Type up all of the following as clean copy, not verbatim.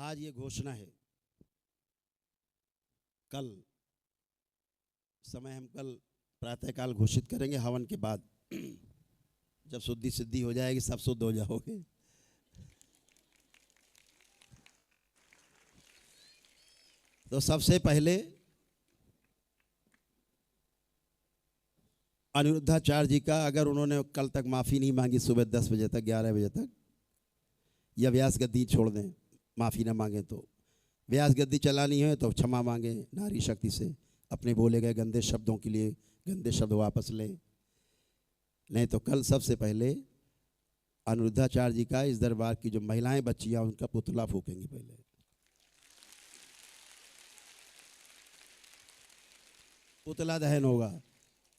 आज ये घोषणा है, कल समय हम कल प्रातःकाल घोषित करेंगे हवन के बाद। जब शुद्धि सिद्धि हो जाएगी, सब शुद्ध हो जाओगे। तो सबसे पहले अनिरुद्धाचार्य जी का, अगर उन्होंने कल तक माफ़ी नहीं मांगी, सुबह 10 बजे तक 11 बजे तक, या व्यास गद्दी छोड़ दें, माफ़ी ना मांगे तो व्यास गद्दी चलानी है तो क्षमा मांगे नारी शक्ति से, अपने बोले गए गंदे शब्दों के लिए गंदे शब्द वापस लें। नहीं तो कल सबसे पहले अनिरुद्धाचार्य जी का, इस दरबार की जो महिलाएं बच्चियां, उनका पुतला फूकेंगे। पहले पुतला दहन होगा।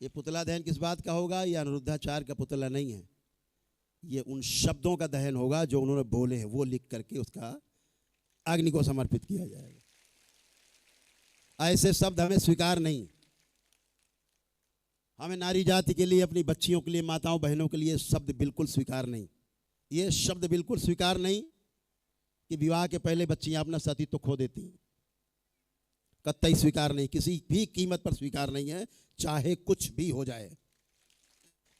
ये पुतला दहन किस बात का होगा? ये अनिरुद्धाचार्य का पुतला नहीं है, ये उन शब्दों का दहन होगा जो उन्होंने बोले हैं, वो लिख करके उसका अग्नि को समर्पित किया जाएगा। ऐसे शब्द हमें स्वीकार नहीं। हमें नारी जाति के लिए, अपनी बच्चियों के लिए, माताओं बहनों के लिए शब्द बिल्कुल स्वीकार नहीं। ये शब्द बिल्कुल स्वीकार नहीं कि विवाह के पहले बच्चियां अपना सतीत्व तो खो देती हैं। कतई स्वीकार नहीं, किसी भी कीमत पर स्वीकार नहीं है, चाहे कुछ भी हो जाए।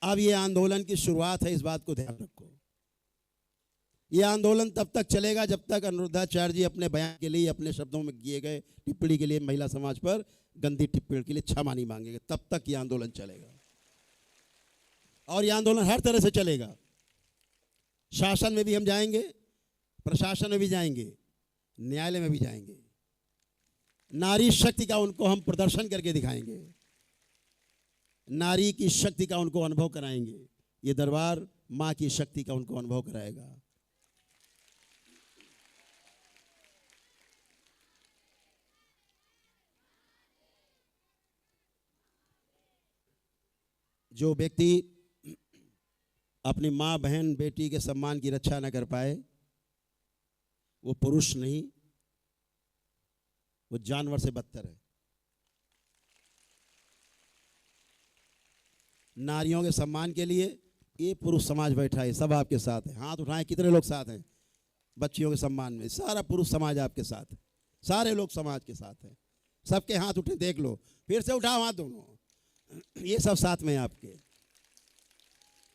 अब ये आंदोलन की शुरुआत है, इस बात को ध्यान रखो। ये आंदोलन तब तक चलेगा जब तक अनिरुद्धाचार्य जी अपने बयान के लिए, अपने शब्दों में किए गए टिप्पणी के लिए, महिला समाज पर गंदी टिप्पणी के लिए क्षमा नहीं मांगेंगे, तब तक ये आंदोलन चलेगा। और ये आंदोलन हर तरह से चलेगा। शासन में भी हम जाएंगे, प्रशासन में भी जाएंगे, न्यायालय में भी जाएंगे। नारी शक्ति का उनको हम प्रदर्शन करके दिखाएंगे, नारी की शक्ति का उनको अनुभव कराएंगे। ये दरबार माँ की शक्ति का उनको अनुभव कराएगा। जो व्यक्ति अपनी माँ, बहन, बेटी के सम्मान की रक्षा न कर पाए, वो पुरुष नहीं, वो जानवर से बदतर है। नारियों के सम्मान के लिए ये पुरुष समाज बैठा है, सब आपके साथ है। हाथ उठाएं, कितने लोग साथ हैं? बच्चियों के सम्मान में सारा पुरुष समाज आपके साथ है, सारे लोग समाज के साथ हैं। सबके हाथ उठे, देख लो, फिर से उठाओ हाथ दोनों। ये सब साथ में है आपके,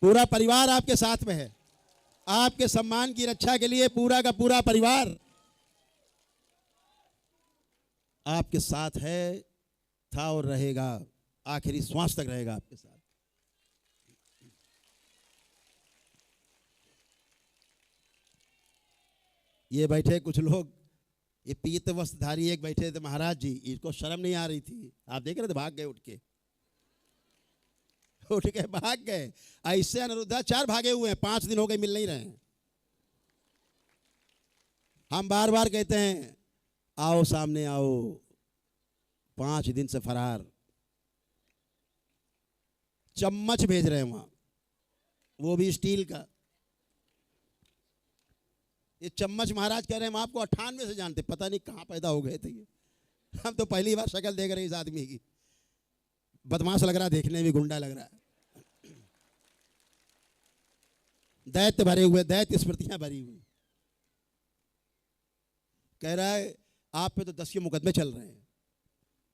पूरा परिवार आपके साथ में है। आपके सम्मान की रक्षा के लिए पूरा का पूरा परिवार आपके साथ है, था और रहेगा, आखिरी श्वास तक रहेगा आपके साथ। ये बैठे कुछ लोग, ये पीत वस्त्रधारी एक बैठे थे महाराज जी, इसको शर्म नहीं आ रही थी, आप देख रहे थे, भाग गए, उठ के भाग गए। ऐसे अनिरुद्धाचार्य भागे हुए हैं, 5 दिन हो गए, मिल नहीं रहे हैं। हम बार बार कहते हैं आओ सामने आओ, 5 दिन से फरार। चम्मच भेज रहे हैं वहां, वो भी स्टील का। ये चम्मच महाराज कह रहे हैं हम आपको 98 से जानते, पता नहीं कहां पैदा हो गए थे ये। हम तो पहली बार शक्ल देख रहे हैं इस आदमी की। बदमाश लग रहा है देखने में, गुंडा लग रहा है। दैत्य भरे हुए, दैत्य स्मृतियां भरी हुई। कह रहा है आप पे तो 10 मुकदमे चल रहे हैं।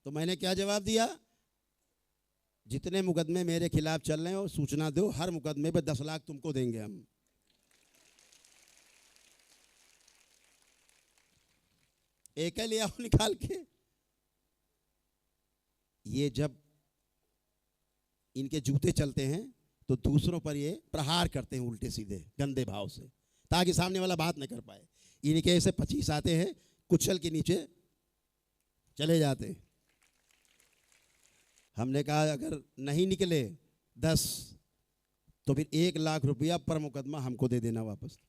तो मैंने क्या जवाब दिया? जितने मुकदमे मेरे खिलाफ चल रहे हैं, सूचना दो, हर मुकदमे पे 10 लाख तुमको देंगे हम। एक ले आओ निकाल के। ये जब इनके जूते चलते हैं तो दूसरों पर ये प्रहार करते हैं उल्टे सीधे गंदे भाव से, ताकि सामने वाला बात न कर पाए। इनके ऐसे 25 आते हैं, कुचल के नीचे चले जाते हैं। हमने कहा अगर नहीं निकले 10 तो फिर 1 लाख रुपया पर मुकदमा हमको दे देना वापस।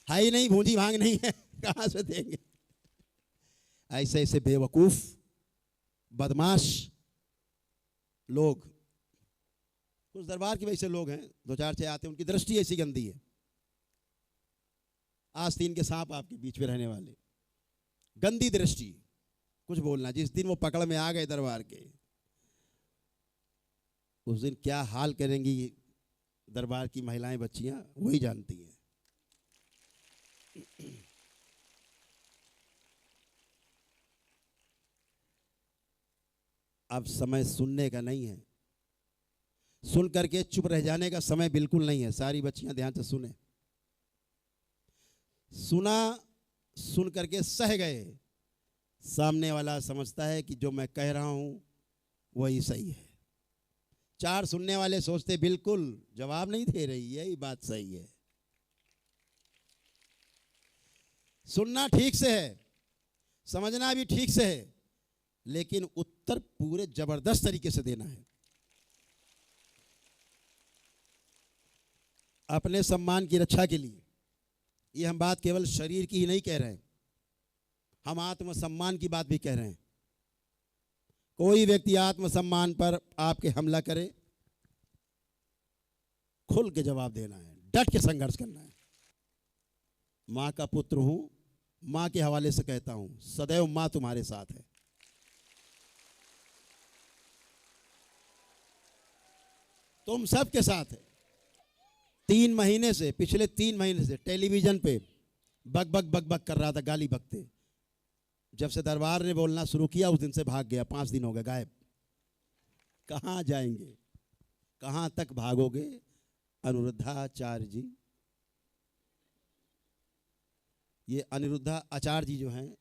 है ही नहीं, भूंजी भांग नहीं है, कहां से देंगे? ऐसे ऐसे बेवकूफ बदमाश लोग, कुछ दरबार के वैसे लोग हैं, 2-4 से आते हैं, उनकी दृष्टि ऐसी गंदी है। आस्तीन के सांप आपके बीच में रहने वाले, गंदी दृष्टि। कुछ बोलना, जिस दिन वो पकड़ में आ गए दरबार के, उस दिन क्या हाल करेंगी दरबार की महिलाएं, बच्चियां, वही जानती हैं। अब समय सुनने का नहीं है, सुन करके चुप रह जाने का समय बिल्कुल नहीं है। सारी बच्चियां ध्यान से सुने। सुना, सुन करके सह गए। सामने वाला समझता है कि जो मैं कह रहा हूं वही सही है। चार सुनने वाले सोचते बिल्कुल जवाब नहीं दे रही, यही बात सही है। सुनना ठीक से है, समझना भी ठीक से है, लेकिन उत्तर पूरे जबरदस्त तरीके से देना है। अपने सम्मान की रक्षा के लिए। ये हम बात केवल शरीर की ही नहीं कह रहे हैं, हम आत्मसम्मान की बात भी कह रहे हैं। कोई व्यक्ति आत्मसम्मान पर आपके हमला करे, खुल के जवाब देना है, डट के संघर्ष करना है। मां का पुत्र हूं, मां के हवाले से कहता हूं, सदैव मां तुम्हारे साथ है। तुम सबके साथ है। 3 महीने से, पिछले 3 महीने से टेलीविजन पे बक बक बक बक कर रहा था, गाली बकते। जब से दरबार ने बोलना शुरू किया उस दिन से भाग गया। 5 दिन हो गए गायब। कहां जाएंगे, कहां तक भागोगे? अनिरुद्धाचार्य जी, ये अनिरुद्धाचार्य जी जो हैं,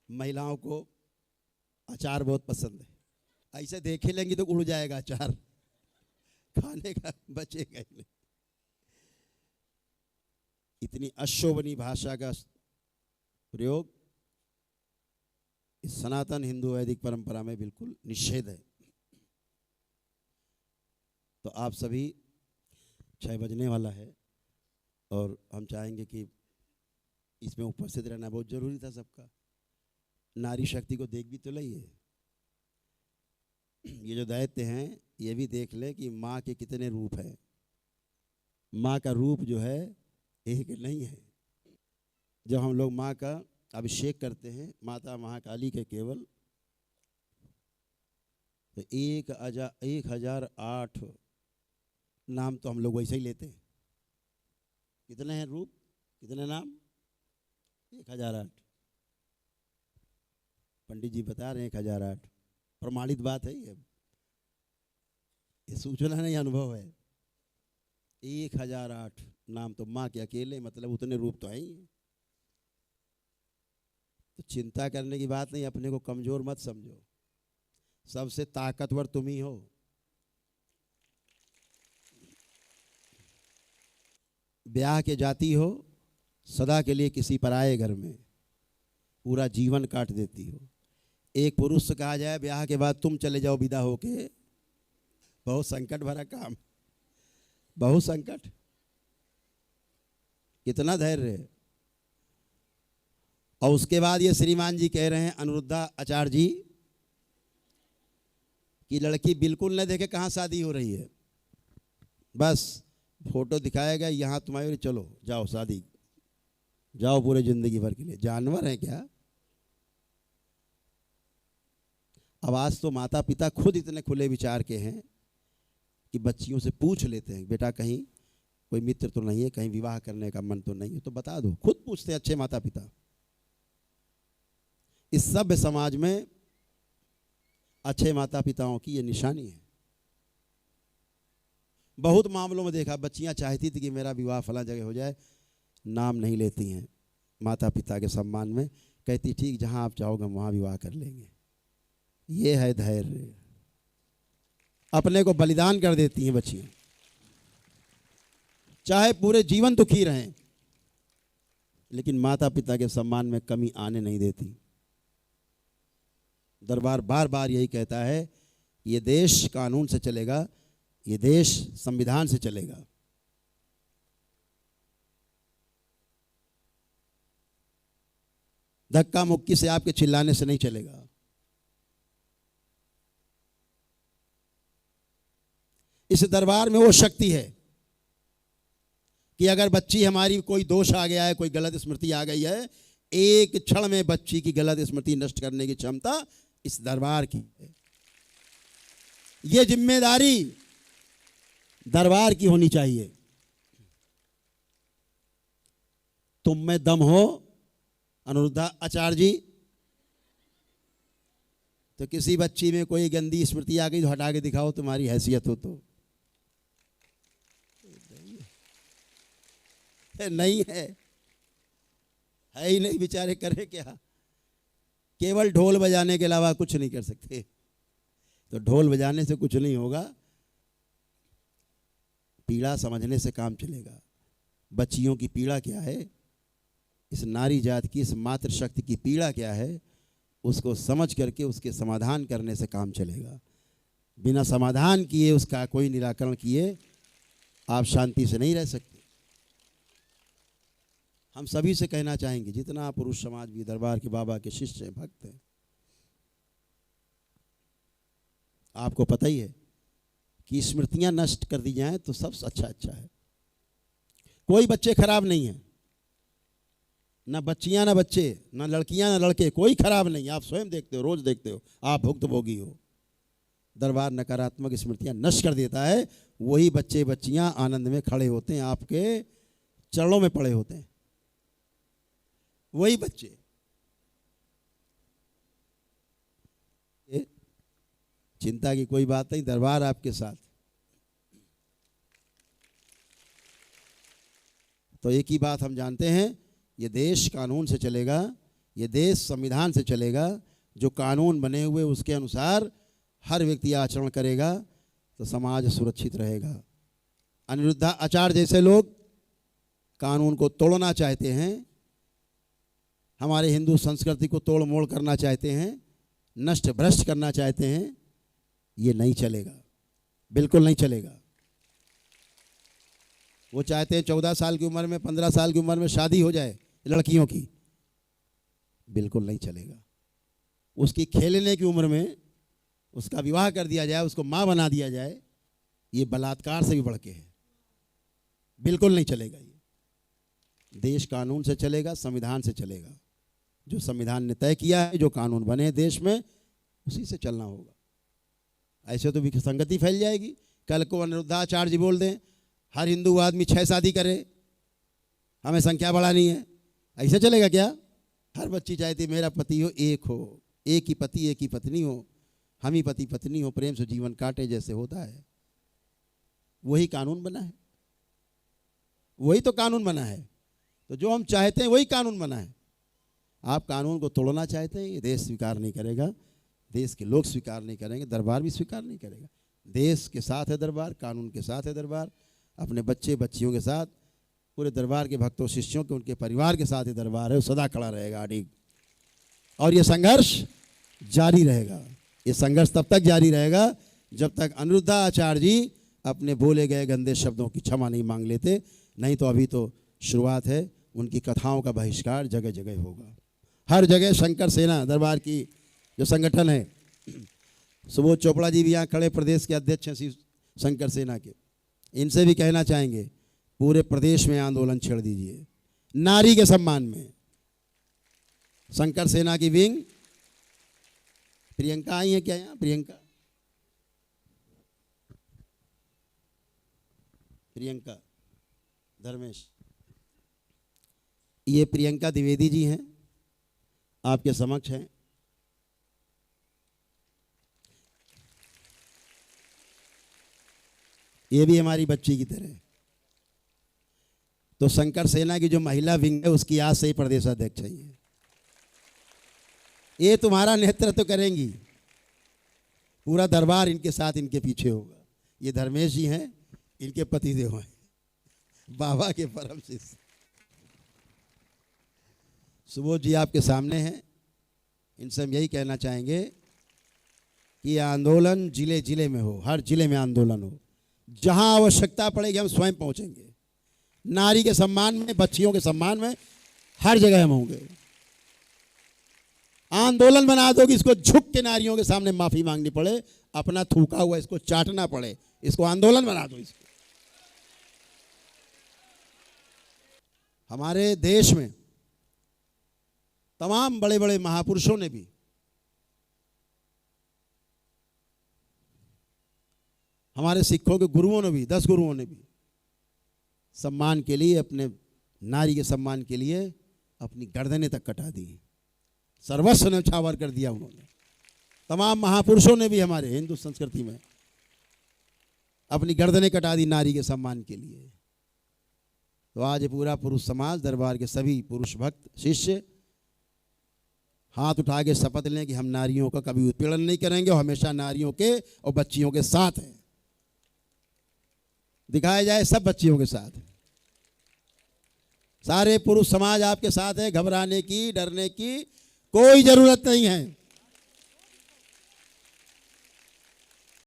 महिलाओं को अचार बहुत पसंद है। ऐसे देखे लेंगे तो उड़ जाएगा अचार, खाने का बचेगा ही नहीं। इतनी अशोभनीय भाषा का प्रयोग इस सनातन हिंदू वैदिक परंपरा में बिल्कुल निषेध है। तो आप सभी, 6 बजने वाला है और हम चाहेंगे कि इसमें उपस्थित रहना बहुत जरूरी था सबका। नारी शक्ति को देख भी तो लइए। ये जो दैत्य हैं ये भी देख ले कि माँ के कितने रूप हैं। माँ का रूप जो है एक नहीं है। जब हम लोग माँ का अभिषेक करते हैं माता महाकाली के केवल, तो 1008 नाम तो हम लोग वैसे ही लेते हैं। कितने हैं रूप, कितने नाम? 1008। पंडित जी बता रहे हैं 1008, प्रमाणित बात है ये सूचना नहीं, अनुभव है। 1008 नाम तो माँ के अकेले, मतलब उतने रूप तो है ही। तो चिंता करने की बात नहीं, अपने को कमजोर मत समझो, सबसे ताकतवर तुम ही हो। ब्याह के जाती हो सदा के लिए किसी पराये घर में, पूरा जीवन काट देती हो। एक पुरुष से कहा जाए ब्याह के बाद तुम चले जाओ विदा होके, बहुत संकट भरा काम, बहुत संकट। कितना धैर्य है। और उसके बाद ये श्रीमान जी कह रहे हैं अनिरुद्धाचार्य जी कि लड़की बिल्कुल न देखे कहाँ शादी हो रही है, बस फोटो दिखाएगा यहाँ तुम्हारी, चलो जाओ शादी, जाओ पूरे जिंदगी भर के लिए। जानवर है क्या? अब आज तो माता पिता खुद इतने खुले विचार के हैं कि बच्चियों से पूछ लेते हैं, बेटा कहीं कोई मित्र तो नहीं है, कहीं विवाह करने का मन तो नहीं है, तो बता दो। खुद पूछते हैं अच्छे माता पिता। इस सभ्य समाज में अच्छे माता पिताओं की ये निशानी है। बहुत मामलों में देखा, बच्चियां चाहती थी कि मेरा विवाह फला जगह हो जाए, नाम नहीं लेती हैं माता पिता के सम्मान में, कहती ठीक जहां आप चाहोगे हम वहां विवाह कर लेंगे। ये है धैर्य, अपने को बलिदान कर देती हैं बच्चियां, चाहे पूरे जीवन दुखी रहें, लेकिन माता पिता के सम्मान में कमी आने नहीं देती। दरबार बार बार यही कहता है, ये देश कानून से चलेगा, ये देश संविधान से चलेगा। धक्का मुक्की से, आपके चिल्लाने से नहीं चलेगा। इस दरबार में वो शक्ति है कि अगर बच्ची हमारी कोई दोष आ गया है, कोई गलत स्मृति आ गई है, एक क्षण में बच्ची की गलत स्मृति नष्ट करने की क्षमता इस दरबार की है। ये जिम्मेदारी दरबार की होनी चाहिए। तुम में दम हो अनिरुद्धाचार्य जी, तो किसी बच्ची में कोई गंदी स्मृति आ गई तो हटा के दिखाओ, तुम्हारी हैसियत हो तो। नहीं है ही नहीं, बेचारे करे क्या, केवल ढोल बजाने के अलावा कुछ नहीं कर सकते। तो ढोल बजाने से कुछ नहीं होगा, पीड़ा समझने से काम चलेगा। बच्चियों की पीड़ा क्या है, इस नारी जात की, इस मातृशक्ति की पीड़ा क्या है, उसको समझ करके उसके समाधान करने से काम चलेगा। बिना समाधान किए, उसका कोई निराकरण किए, आप शांति से नहीं रह सकते। हम सभी से कहना चाहेंगे, जितना पुरुष समाज भी दरबार के बाबा के शिष्य हैं, भक्त हैं, आपको पता ही है कि स्मृतियां नष्ट कर दी जाएं तो सब अच्छा है। कोई बच्चे खराब नहीं है, ना बच्चियां ना बच्चे, ना लड़कियां ना लड़के, कोई खराब नहीं। आप स्वयं देखते हो, रोज देखते हो, आप भुक्तभोगी हो। दरबार नकारात्मक स्मृतियां नष्ट कर देता है, वही बच्चे बच्चियां आनंद में खड़े होते हैं, आपके चरणों में पड़े होते हैं, वही बच्चे। चिंता की कोई बात नहीं, दरबार आपके साथ। तो एक ही बात हम जानते हैं, ये देश कानून से चलेगा, ये देश संविधान से चलेगा। जो कानून बने हुए उसके अनुसार हर व्यक्ति आचरण करेगा तो समाज सुरक्षित रहेगा। अनिरुद्ध आचार्य जैसे लोग कानून को तोड़ना चाहते हैं, हमारे हिंदू संस्कृति को तोड़ मोड़ करना चाहते हैं, नष्ट भ्रष्ट करना चाहते हैं, ये नहीं चलेगा, बिल्कुल नहीं चलेगा। वो चाहते हैं 14 साल की उम्र में, 15 साल की उम्र में शादी हो जाए लड़कियों की, बिल्कुल नहीं चलेगा। उसकी खेलने की उम्र में उसका विवाह कर दिया जाए, उसको माँ बना दिया जाए, ये बलात्कार से भी बढ़ के है, बिल्कुल नहीं चलेगा। ये देश कानून से चलेगा, संविधान से चलेगा। जो संविधान ने तय किया है, जो कानून बने देश में, उसी से चलना होगा। ऐसे तो विसंगति फैल जाएगी। कल को अनिरुद्धाचार्य जी बोल दें हर हिंदू आदमी 6 शादी करे, हमें संख्या बढ़ानी है, ऐसे चलेगा क्या? हर बच्ची चाहती मेरा पति हो, एक ही पति एक ही पत्नी हो, हम ही पति पत्नी हो, प्रेम से जीवन काटे जैसे होता है। वही कानून बना है, वही तो कानून बना है। तो जो हम चाहते हैं वही कानून बना है। आप कानून को तोड़ना चाहते हैं, ये देश स्वीकार नहीं करेगा, देश के लोग स्वीकार नहीं करेंगे, दरबार भी स्वीकार नहीं करेगा। देश के साथ है दरबार, कानून के साथ है दरबार, अपने बच्चे बच्चियों के साथ, पूरे दरबार के भक्तों शिष्यों के, उनके परिवार के साथ ही दरबार है, वो सदा खड़ा रहेगा अडिग। और ये संघर्ष जारी रहेगा, ये संघर्ष तब तक जारी रहेगा जब तक अनिरुद्धाचार्य जी अपने बोले गए गंदे शब्दों की क्षमा नहीं मांग लेते। नहीं तो अभी तो शुरुआत है, उनकी कथाओं का बहिष्कार जगह जगह होगा। हर जगह शंकर सेना दरबार की जो संगठन है, सुबोध चोपड़ा जी भी यहाँ खड़े, प्रदेश के अध्यक्ष हैं शंकर सेना के, इनसे भी कहना चाहेंगे पूरे प्रदेश में आंदोलन छेड़ दीजिए नारी के सम्मान में। शंकर सेना की विंग प्रियंका आई है क्या यहाँ? प्रियंका धर्मेश, ये प्रियंका द्विवेदी जी हैं, आपके समक्ष हैं। ये भी हमारी बच्ची की तरह। तो शंकर सेना की जो महिला विंग है उसकी आज से ही प्रदेश अध्यक्ष है। ये तुम्हारा नेतृत्व करेंगी, पूरा दरबार इनके साथ इनके पीछे होगा। ये धर्मेश जी हैं, इनके पतिदेव हैं, बाबा के परम शिष्य। सुबोध जी आपके सामने हैं, इनसे हम यही कहना चाहेंगे कि आंदोलन जिले जिले में हो, हर जिले में आंदोलन हो, जहां आवश्यकता पड़ेगी हम स्वयं पहुंचेंगे। नारी के सम्मान में, बच्चियों के सम्मान में, हर जगह हम होंगे। आंदोलन बना दो कि इसको झुक के नारियों के सामने माफी मांगनी पड़े, अपना थूका हुआ इसको चाटना पड़े, इसको आंदोलन बना दो। इसको हमारे देश में तमाम बड़े बड़े महापुरुषों ने भी, हमारे सिखों के गुरुओं ने भी, 10 गुरुओं ने भी सम्मान के लिए, अपने नारी के सम्मान के लिए अपनी गर्दनें तक कटा दी, सर्वस्व न्यौछावर कर दिया उन्होंने। तमाम महापुरुषों ने भी हमारे हिंदू संस्कृति में अपनी गर्दनें कटा दी नारी के सम्मान के लिए। तो आज ये पूरा पुरुष समाज, दरबार के सभी पुरुष भक्त शिष्य हाथ उठा के शपथ लें कि हम नारियों का कभी उत्पीड़न नहीं करेंगे और हमेशा नारियों के और बच्चियों के साथ हैं। दिखाया जाए सब बच्चियों के साथ, सारे पुरुष समाज आपके साथ है। घबराने की, डरने की कोई जरूरत नहीं है।